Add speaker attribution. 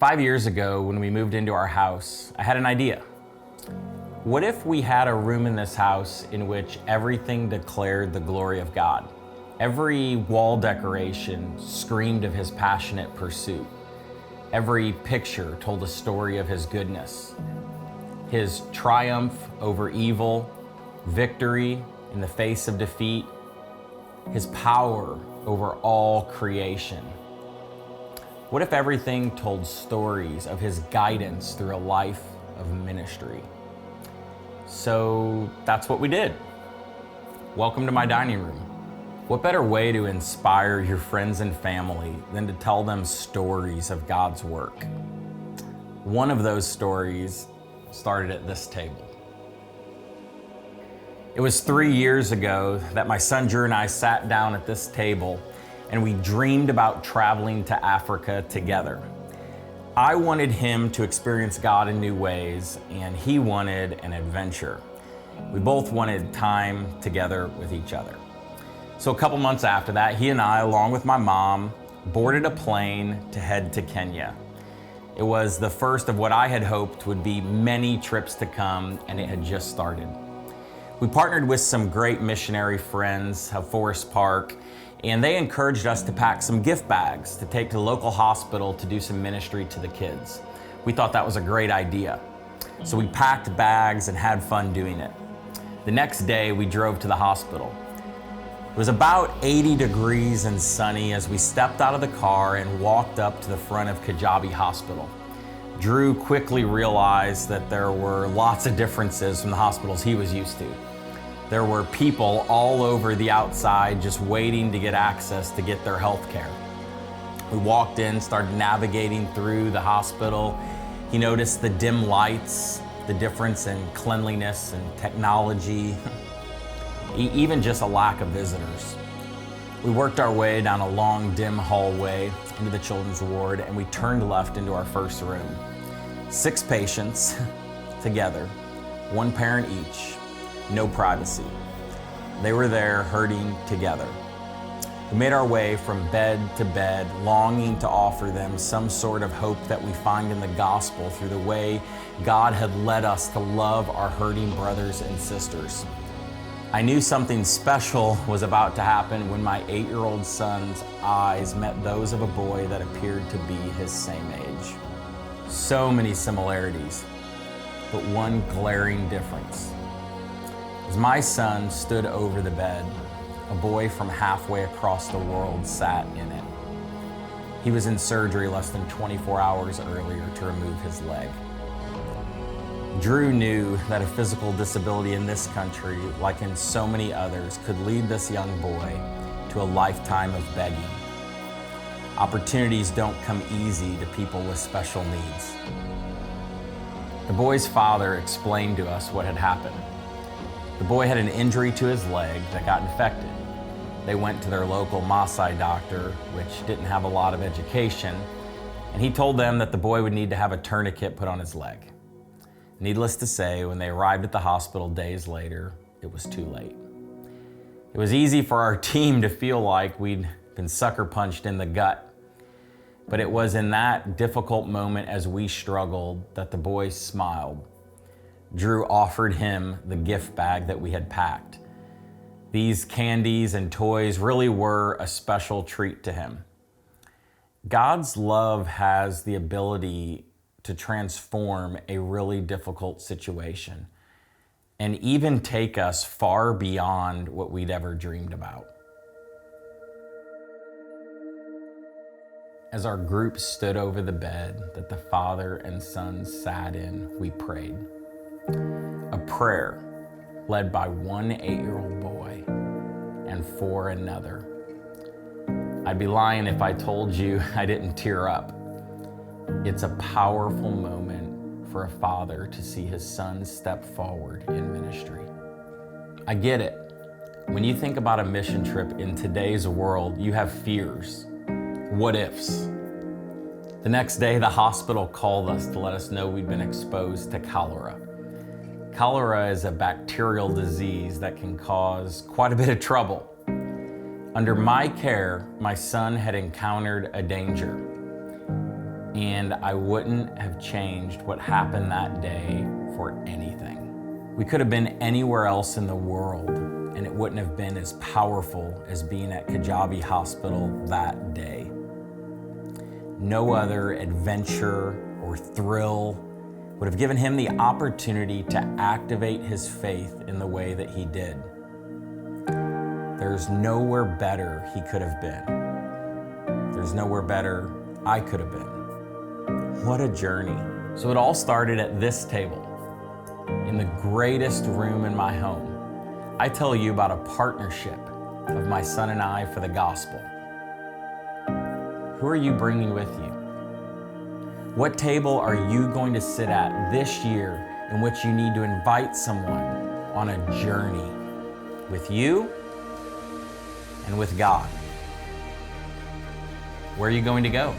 Speaker 1: 5 years ago, when we moved into our house, I had an idea. What if we had a room in this house in which everything declared the glory of God? Every wall decoration screamed of His passionate pursuit. Every picture told a story of His goodness, His triumph over evil, victory in the face of defeat, His power over all creation. What if everything told stories of His guidance through a life of ministry? So that's what we did. Welcome to my dining room. What better way to inspire your friends and family than to tell them stories of God's work? One of those stories started at this table. It was 3 years ago that my son Drew and I sat down at this table and we dreamed about traveling to Africa together. I wanted him to experience God in new ways, and he wanted an adventure. We both wanted time together with each other. So a couple months after that, he and I, along with my mom, boarded a plane to head to Kenya. It was the first of what I had hoped would be many trips to come, and it had just started. We partnered with some great missionary friends of Forest Park, and they encouraged us to pack some gift bags to take to the local hospital to do some ministry to the kids. We thought that was a great idea. So we packed bags and had fun doing it. The next day, we drove to the hospital. It was about 80 degrees and sunny as we stepped out of the car and walked up to the front of Kajabi Hospital. Drew quickly realized that there were lots of differences from the hospitals he was used to. There were people all over the outside just waiting to get access to get their health care. We walked in, started navigating through the hospital. He noticed the dim lights, the difference in cleanliness and technology, even just a lack of visitors. We worked our way down a long, dim hallway into the children's ward, and we turned left into our first room. 6 patients together, 1 parent each. No privacy. They were there hurting together. We made our way from bed to bed, longing to offer them some sort of hope that we find in the gospel through the way God had led us to love our hurting brothers and sisters. I knew something special was about to happen when my 8-year-old son's eyes met those of a boy that appeared to be his same age. So many similarities, but one glaring difference. As my son stood over the bed, a boy from halfway across the world sat in it. He was in surgery less than 24 hours earlier to remove his leg. Drew knew that a physical disability in this country, like in so many others, could lead this young boy to a lifetime of begging. Opportunities don't come easy to people with special needs. The boy's father explained to us what had happened. The boy had an injury to his leg that got infected. They went to their local Maasai doctor, which didn't have a lot of education, and he told them that the boy would need to have a tourniquet put on his leg. Needless to say, when they arrived at the hospital days later, it was too late. It was easy for our team to feel like we'd been sucker punched in the gut, but it was in that difficult moment as we struggled that the boy smiled. Drew offered him the gift bag that we had packed. These candies and toys really were a special treat to him. God's love has the ability to transform a really difficult situation and even take us far beyond what we'd ever dreamed about. As our group stood over the bed that the father and son sat in, we prayed. A prayer led by one 8-year-old boy and 4 another. I'd be lying if I told you I didn't tear up. It's a powerful moment for a father to see his son step forward in ministry. I get it. When you think about a mission trip in today's world, you have fears, what ifs. The next day, the hospital called us to let us know we'd been exposed to cholera. Cholera is a bacterial disease that can cause quite a bit of trouble. Under my care, my son had encountered a danger. and I wouldn't have changed what happened that day for anything. We could have been anywhere else in the world, and it wouldn't have been as powerful as being at Kajabi Hospital that day. No other adventure or thrill would have given him the opportunity to activate his faith in the way that he did. There's nowhere better he could have been. There's nowhere better I could have been. What a journey. So it all started at this table, in the greatest room in my home. I tell you about a partnership of my son and I for the gospel. Who are you bringing with you? What table are you going to sit at this year in which you need to invite someone on a journey with you and with God? Where are you going to go?